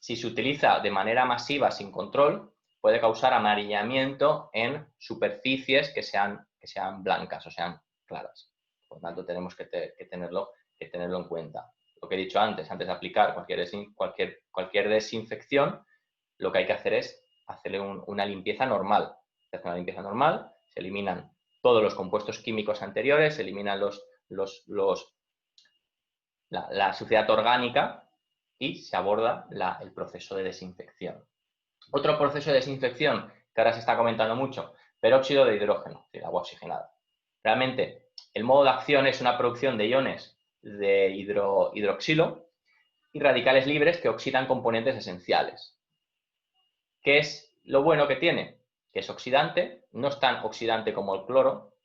si se utiliza de manera masiva sin control, puede causar amarillamiento en superficies que sean blancas o sean claras. Por lo tanto, tenemos que tenerlo en cuenta. Lo que he dicho antes de aplicar cualquier desinfección, lo que hay que hacer es hacerle una limpieza normal. Se hace una limpieza normal, se eliminan todos los compuestos químicos anteriores, se eliminan la suciedad orgánica y se aborda el proceso de desinfección. Otro proceso de desinfección que ahora se está comentando mucho, peróxido de hidrógeno, es decir, agua oxigenada. Realmente, el modo de acción es una producción de iones de hidroxilo y radicales libres que oxidan componentes esenciales. ¿Qué es lo bueno que tiene? Que es oxidante, no es tan oxidante como el cloro,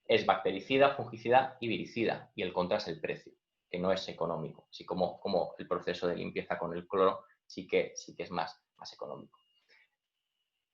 es bactericida, fungicida y viricida, y el contra es el precio, que no es económico, así como el proceso de limpieza con el cloro sí que es más económico.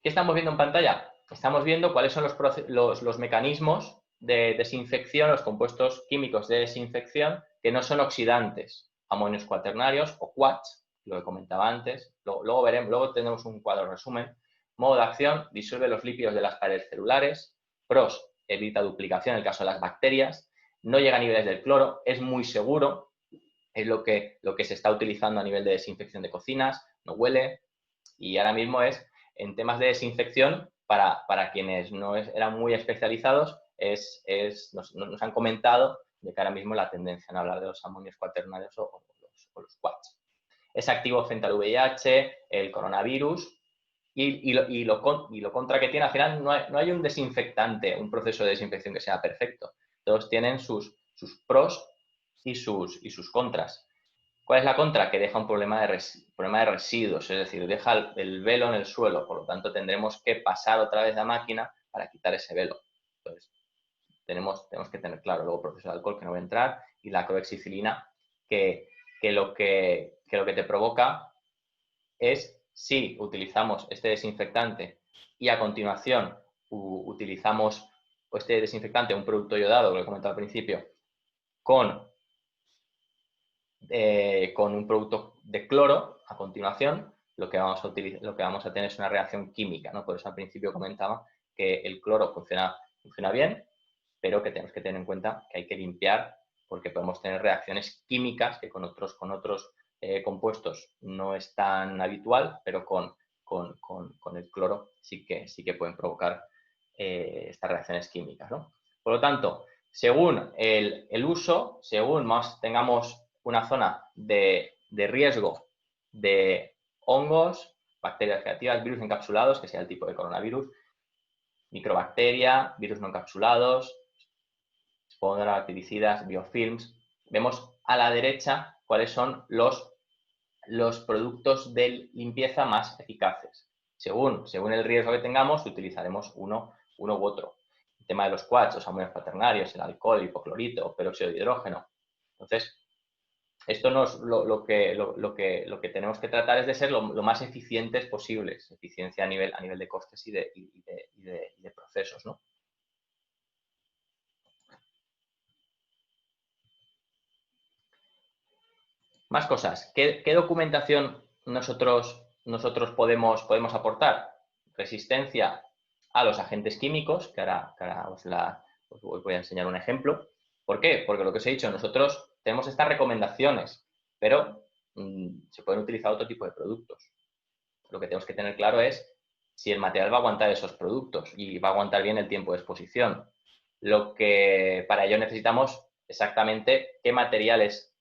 ¿Qué estamos viendo en pantalla? Estamos viendo cuáles son los mecanismos de desinfección, los compuestos químicos de desinfección que no son oxidantes, amonios cuaternarios o quats, lo que comentaba antes. Luego veremos, luego tenemos un cuadro resumen. Modo de acción: disuelve los lípidos de las paredes celulares. Pros: evita duplicación en el caso de las bacterias. No llega a niveles del cloro, es muy seguro, es lo que se está utilizando a nivel de desinfección de cocinas, no huele, y ahora mismo es en temas de desinfección, para quienes no eran muy especializados, nos han comentado de que ahora mismo la tendencia en hablar de los amonios cuaternarios o los quats. Es activo frente al VIH, el coronavirus, y lo contra que tiene, al final no hay un desinfectante, un proceso de desinfección que sea perfecto. Todos tienen sus pros y sus contras. ¿Cuál es la contra? Que deja un problema de residuos, es decir, deja el velo en el suelo, por lo tanto tendremos que pasar otra vez la máquina para quitar ese velo. Entonces, tenemos que tener claro luego el proceso de alcohol, que no va a entrar, y la clorhexidilina, que lo que te provoca es, si utilizamos este desinfectante y a continuación utilizamos este desinfectante, un producto iodado, que lo he comentado al principio, con un producto de cloro, a continuación, lo que vamos a tener es una reacción química, ¿no? Por eso al principio comentaba que el cloro funciona bien, pero que tenemos que tener en cuenta que hay que limpiar, porque podemos tener reacciones químicas que con otros compuestos no es tan habitual, pero con el cloro sí que pueden provocar estas reacciones químicas, ¿no? Por lo tanto, según el uso, según más tengamos una zona de riesgo de hongos, bacterias creativas, virus encapsulados, que sea el tipo de coronavirus, microbacteria, virus no encapsulados, bactericidas, biofilms. Vemos a la derecha cuáles son los productos de limpieza más eficaces. Según el riesgo que tengamos, utilizaremos uno u otro. El tema de los quats, los amonios cuaternarios, el alcohol, el hipoclorito, peróxido de hidrógeno. Entonces, esto lo que tenemos que tratar es de ser lo más eficientes posibles. Eficiencia a nivel de costes y de procesos, ¿no? Más cosas. ¿Qué documentación nosotros podemos aportar? Resistencia a los agentes químicos, que ahora os voy a enseñar un ejemplo. ¿Por qué? Porque lo que os he dicho, nosotros tenemos estas recomendaciones, pero se pueden utilizar otro tipo de productos. Lo que tenemos que tener claro es si el material va a aguantar esos productos y va a aguantar bien el tiempo de exposición. Para ello necesitamos exactamente qué materiales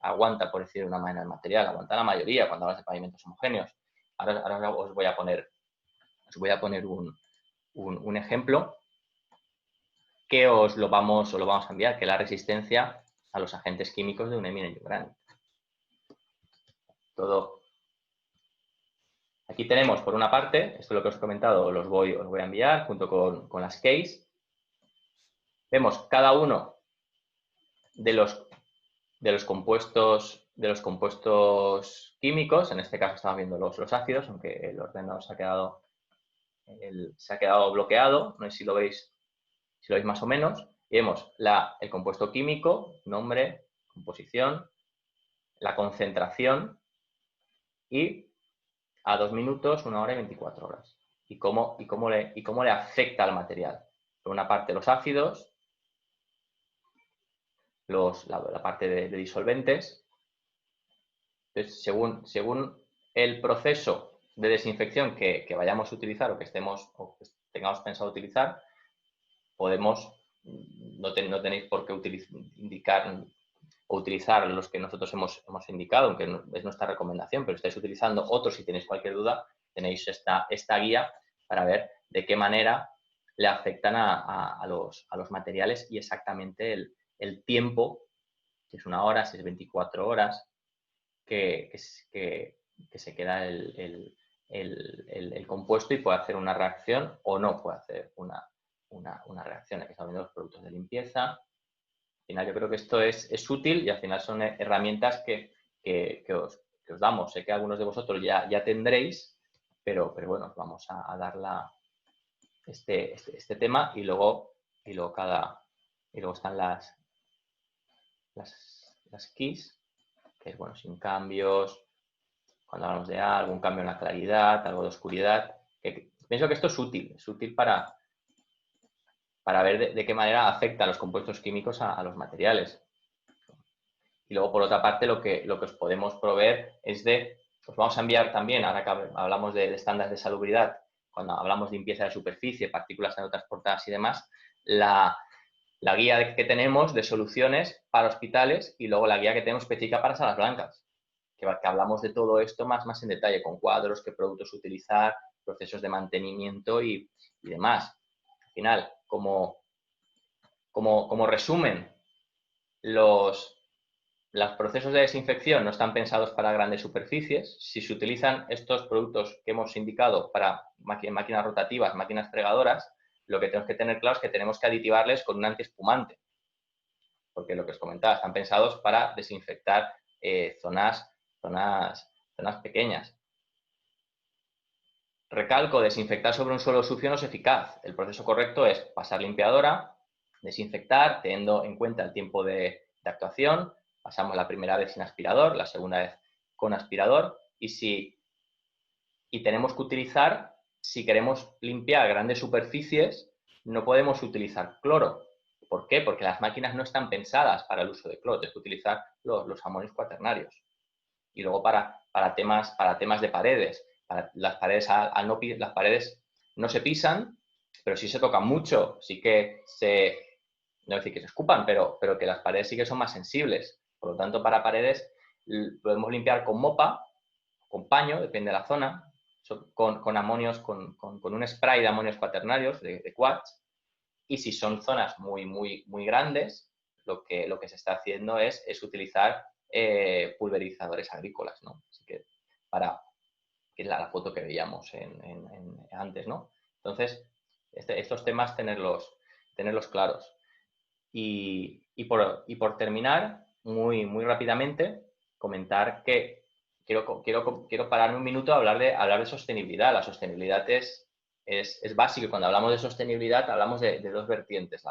aguanta, por decir de una manera, el material. Aguanta la mayoría cuando hablas de pavimentos homogéneos. Ahora os voy a poner un ejemplo que os lo vamos a enviar, que es la resistencia a los agentes químicos de un eminent granite. Todo. Aquí tenemos, por una parte, esto es lo que os he comentado, os voy a enviar junto con las case. Vemos cada uno de los compuestos químicos. En este caso estamos viendo los ácidos, aunque el ordenador se ha quedado bloqueado. No sé si lo veis más o menos. Y vemos el compuesto químico, nombre, composición, la concentración y a 2 minutos, 1 hora y 24 horas. Y cómo le afecta al material. Por una parte, los ácidos, la parte de disolventes. Entonces, según el proceso de desinfección que vayamos a utilizar o que tengamos pensado utilizar, no tenéis por qué utilizar los que nosotros hemos indicado, aunque es nuestra recomendación, pero estáis utilizando otros. Si tenéis cualquier duda, tenéis esta guía para ver de qué manera le afectan a los materiales y exactamente el tiempo, si es 1 hora, si es 24 horas, que se queda el compuesto y puede hacer una reacción o no puede hacer una reacción. Aquí estamos viendo los productos de limpieza. Al final yo creo que esto es útil y al final son herramientas que os damos. Sé que algunos de vosotros ya tendréis, pero bueno, vamos a dar este tema y luego y luego están las keys, que es, bueno, sin cambios, cuando hablamos de algún cambio en la claridad, algo de oscuridad. Pienso que esto es útil para ver de qué manera afectan los compuestos químicos a los materiales. Y luego, por otra parte, lo que os podemos proveer es os vamos a enviar también, ahora que hablamos de estándares de salubridad, cuando hablamos de limpieza de superficie, partículas no transportadas y demás, la guía que tenemos de soluciones para hospitales y luego la guía que tenemos específica para salas blancas, que hablamos de todo esto más en detalle, con cuadros, qué productos utilizar, procesos de mantenimiento y demás. Al final, como resumen, los procesos de desinfección no están pensados para grandes superficies. Si se utilizan estos productos que hemos indicado para máquinas rotativas, máquinas fregadoras, lo que tenemos que tener claro es que tenemos que aditivarles con un antiespumante. Porque lo que os comentaba, están pensados para desinfectar zonas pequeñas. Recalco, desinfectar sobre un suelo sucio no es eficaz. El proceso correcto es pasar limpiadora, desinfectar, teniendo en cuenta el tiempo de actuación. Pasamos la primera vez sin aspirador, la segunda vez con aspirador. Y tenemos que utilizar, si queremos limpiar grandes superficies, no podemos utilizar cloro. ¿Por qué? Porque las máquinas no están pensadas para el uso de cloro. Tienes que utilizar los amonios cuaternarios. Y luego para temas de paredes. Las paredes, las paredes no se pisan, pero sí se tocan mucho. Sí que no decir que se escupan, pero que las paredes sí que son más sensibles. Por lo tanto, para paredes podemos limpiar con mopa, con paño, depende de la zona, con amonios, con un spray de amonios cuaternarios, de quartz. Y si son zonas muy grandes, lo que se está haciendo es utilizar pulverizadores agrícolas, ¿no? Así que que es la foto que veíamos antes, ¿no? Entonces, estos temas tenerlos claros. Y por terminar, muy rápidamente, comentar que quiero pararme un minuto a hablar de sostenibilidad. La sostenibilidad es básico, y cuando hablamos de sostenibilidad hablamos de dos vertientes.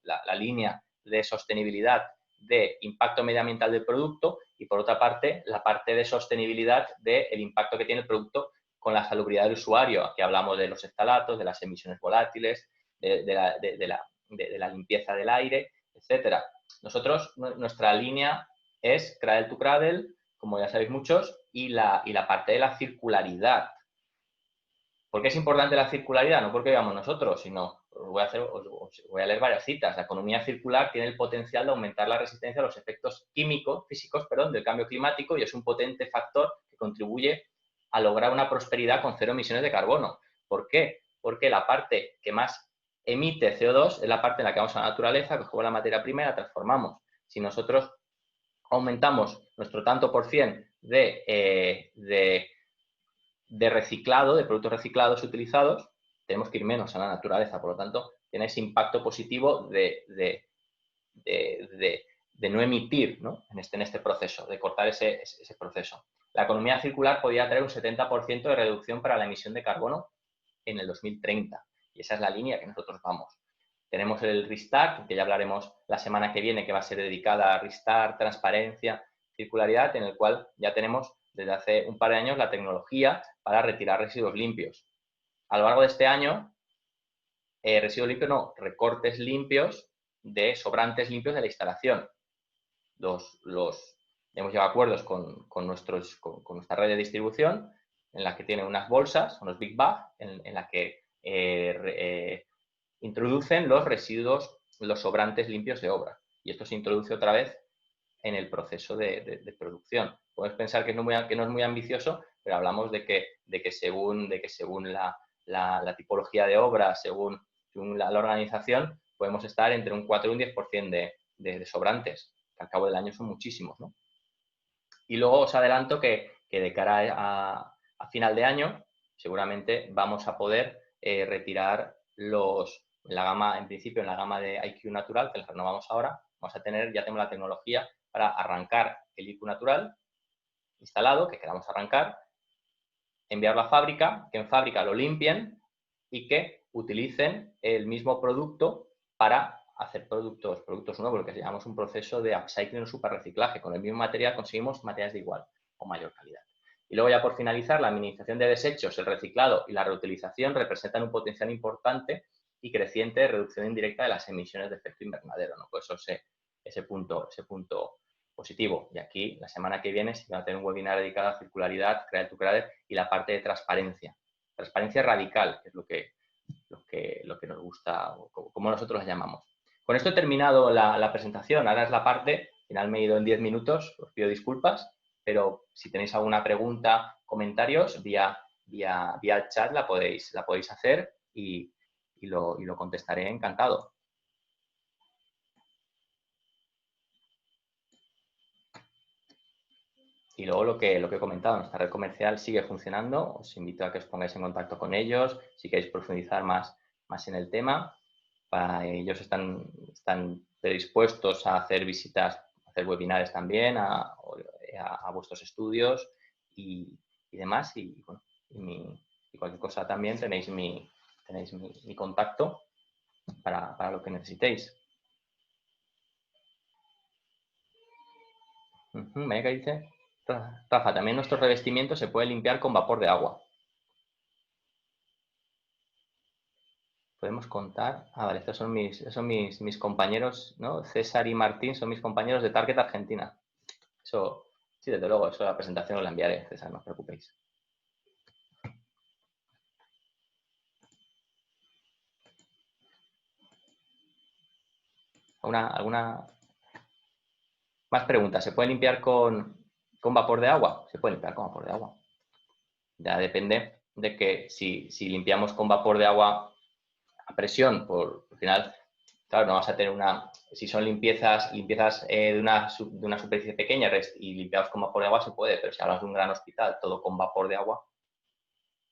La línea de sostenibilidad de impacto medioambiental del producto y, por otra parte, la parte de sostenibilidad del impacto que tiene el producto con la salubridad del usuario. Aquí hablamos de los ftalatos, de las emisiones volátiles, de la limpieza del aire, etcétera. Nuestra línea es Cradle to Cradle, como ya sabéis muchos, y la parte de la circularidad. ¿Por qué es importante la circularidad? No porque veamos nosotros, sino os voy a leer varias citas. La economía circular tiene el potencial de aumentar la resistencia a los efectos físicos del cambio climático y es un potente factor que contribuye a lograr una prosperidad con cero emisiones de carbono. ¿Por qué? Porque la parte que más emite CO2 es la parte en la que vamos a la naturaleza, cogemos la materia prima y la transformamos. Si nosotros aumentamos nuestro tanto por cien de reciclado, de productos reciclados utilizados, tenemos que ir menos a la naturaleza. Por lo tanto, tiene ese impacto positivo de no emitir, ¿no? en este proceso, de cortar ese proceso. La economía circular podría traer un 70% de reducción para la emisión de carbono en el 2030. Y esa es la línea que nosotros vamos. Tenemos el Restart, que ya hablaremos la semana que viene, que va a ser dedicada a Restart, transparencia, circularidad, en el cual ya tenemos desde hace un par de años la tecnología para retirar residuos limpios. A lo largo de este año, residuos limpios no, recortes limpios de sobrantes limpios de la instalación. Hemos llegado a acuerdos con nuestra red de distribución, en la que tiene unas bolsas, unos big bag, en la que introducen los residuos, los sobrantes limpios de obra. Y esto se introduce otra vez en el proceso de producción. Puedes pensar que no es muy ambicioso, pero hablamos de que según la tipología de obra, según la organización, podemos estar entre un 4 y un 10% de sobrantes, que al cabo del año son muchísimos, ¿no? Y luego os adelanto que de cara a final de año, seguramente vamos a poder retirar en principio en la gama de IQ Natural, que les renovamos ahora, ya tenemos la tecnología para arrancar el IQ Natural instalado, que queramos arrancar, enviarlo a fábrica, que en fábrica lo limpien y que utilicen el mismo producto para hacer productos nuevos, lo que llamamos un proceso de upcycling o superreciclaje. Con el mismo material conseguimos materiales de igual o mayor calidad. Y luego ya por finalizar, la minimización de desechos, el reciclado y la reutilización representan un potencial importante y creciente de reducción indirecta de las emisiones de efecto invernadero, ¿no? Pues ese punto positivo. Y aquí, la semana que viene, se va a tener un webinar dedicado a circularidad, Cradle to Cradle y la parte de transparencia. Transparencia radical, que es lo que nos gusta, o como nosotros la llamamos. Con esto he terminado la presentación. Ahora es la parte, al final me he ido en 10 minutos, os pido disculpas, pero si tenéis alguna pregunta, comentarios, vía chat la podéis hacer y lo contestaré encantado. Y luego lo que he comentado, nuestra red comercial sigue funcionando. Os invito a que os pongáis en contacto con ellos si queréis profundizar más en el tema. Ellos están predispuestos a hacer visitas, a hacer webinares también, a vuestros estudios y demás. Y, bueno, y cualquier cosa también tenéis mi contacto para lo que necesitéis. María, que dice, Rafa, también nuestro revestimiento se puede limpiar con vapor de agua. Podemos contar. Ah, vale, estos son mis compañeros, ¿no? César y Martín son mis compañeros de Target Argentina. Eso, sí, desde luego, eso la presentación os la enviaré, César, no os preocupéis. ¿Alguna más preguntas? ¿Se puede limpiar con vapor de agua? Se puede limpiar con vapor de agua. Ya depende de que si limpiamos con vapor de agua a presión, al final, claro, no vas a tener si son limpiezas de una superficie pequeña y limpiados con vapor de agua se puede, pero si hablas de un gran hospital, todo con vapor de agua,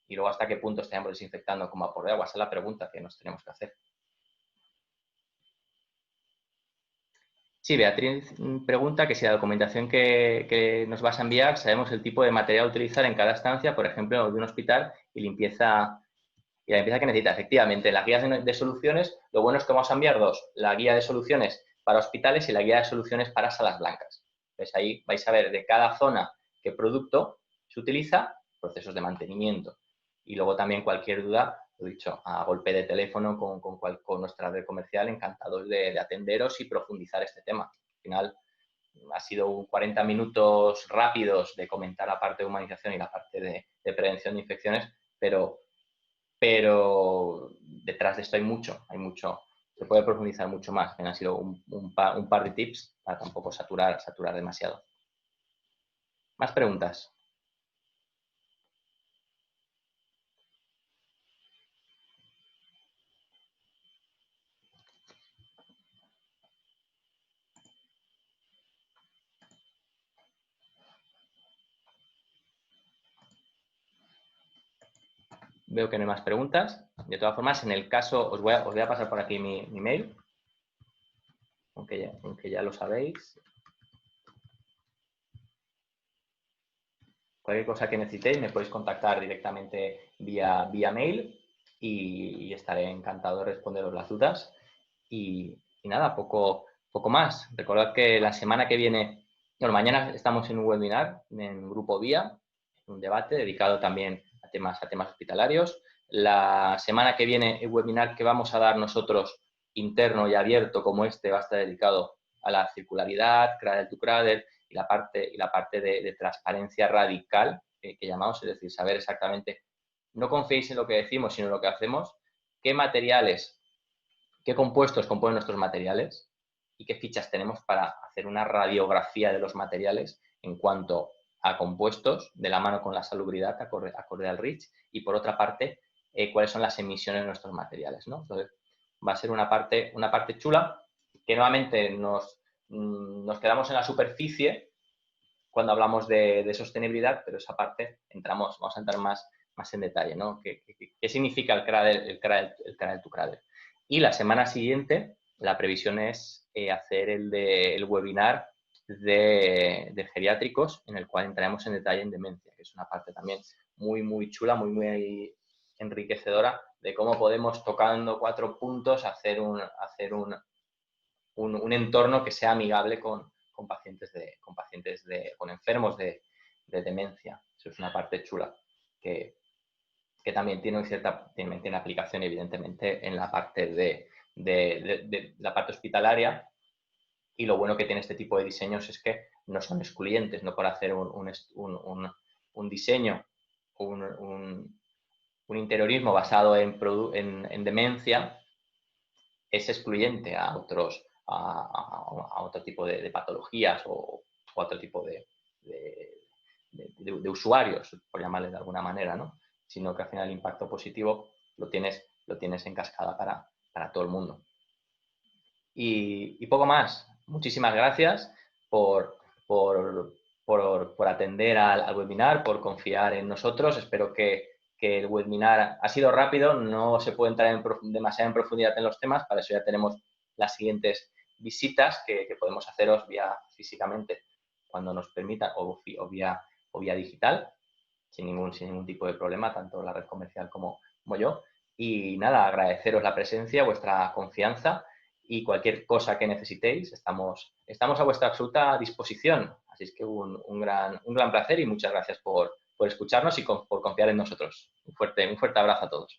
y luego hasta qué punto estaríamos desinfectando con vapor de agua, esa es la pregunta que nos tenemos que hacer. Sí, Beatriz pregunta que si la documentación que nos vas a enviar sabemos el tipo de material a utilizar en cada estancia, por ejemplo, de un hospital y la limpieza que necesita. Efectivamente, en las guías de soluciones, lo bueno es que vamos a enviar dos, la guía de soluciones para hospitales y la guía de soluciones para salas blancas. Entonces ahí vais a ver de cada zona qué producto se utiliza, procesos de mantenimiento. Y luego también cualquier duda, lo he dicho, a golpe de teléfono con nuestra red comercial, encantados de atenderos y profundizar este tema. Al final ha sido 40 minutos rápidos de comentar la parte de humanización y la parte de prevención de infecciones, pero detrás de esto hay mucho, se puede profundizar mucho más. Han sido un par de tips para tampoco saturar demasiado. ¿Más preguntas? Veo que no hay más preguntas. De todas formas, en el caso, os voy a pasar por aquí mi mail, aunque ya lo sabéis. Cualquier cosa que necesitéis me podéis contactar directamente vía mail y estaré encantado de responderos las dudas. Y nada, poco más. Recordad que la semana que viene, bueno, mañana estamos en un webinar en Grupo Vía, un debate dedicado también a temas hospitalarios. La semana que viene el webinar que vamos a dar nosotros interno y abierto como este va a estar dedicado a la circularidad, Cradle to Cradle y la parte de transparencia radical que llamamos, es decir, saber exactamente, no confiéis en lo que decimos, sino en lo que hacemos, qué materiales, qué compuestos componen nuestros materiales y qué fichas tenemos para hacer una radiografía de los materiales en cuanto a compuestos, de la mano con la salubridad acorde al REACH, y por otra parte, cuáles son las emisiones de nuestros materiales, ¿no? Entonces, va a ser una parte chula que nuevamente nos quedamos en la superficie cuando hablamos de sostenibilidad, pero esa parte vamos a entrar más en detalle, ¿no? ¿Qué significa el Cradle to Cradle? Y la semana siguiente, la previsión es hacer el webinar de geriátricos, en el cual entraremos en detalle en demencia, que es una parte también muy chula, muy enriquecedora de cómo podemos, tocando 4 puntos, hacer un entorno que sea amigable con con enfermos de demencia. Eso es una parte chula que también tiene aplicación, evidentemente, en la parte de la parte hospitalaria. Y lo bueno que tiene este tipo de diseños es que no son excluyentes, no por hacer un diseño, un interiorismo basado en demencia, es excluyente a otro tipo de patologías o otro tipo de usuarios, por llamarle de alguna manera, ¿no? Sino que al final el impacto positivo lo tienes en cascada para todo el mundo. Y poco más. Muchísimas gracias por, por, por atender al webinar, por confiar en nosotros. Espero que el webinar ha sido rápido, no se puede entrar demasiado en profundidad en los temas, para eso ya tenemos las siguientes visitas que podemos haceros físicamente cuando nos permita o vía digital, sin ningún tipo de problema, tanto la red comercial como yo. Y nada, agradeceros la presencia, vuestra confianza, y cualquier cosa que necesitéis, estamos a vuestra absoluta disposición. Así es que un gran placer y muchas gracias por escucharnos y por confiar en nosotros. Un fuerte abrazo a todos.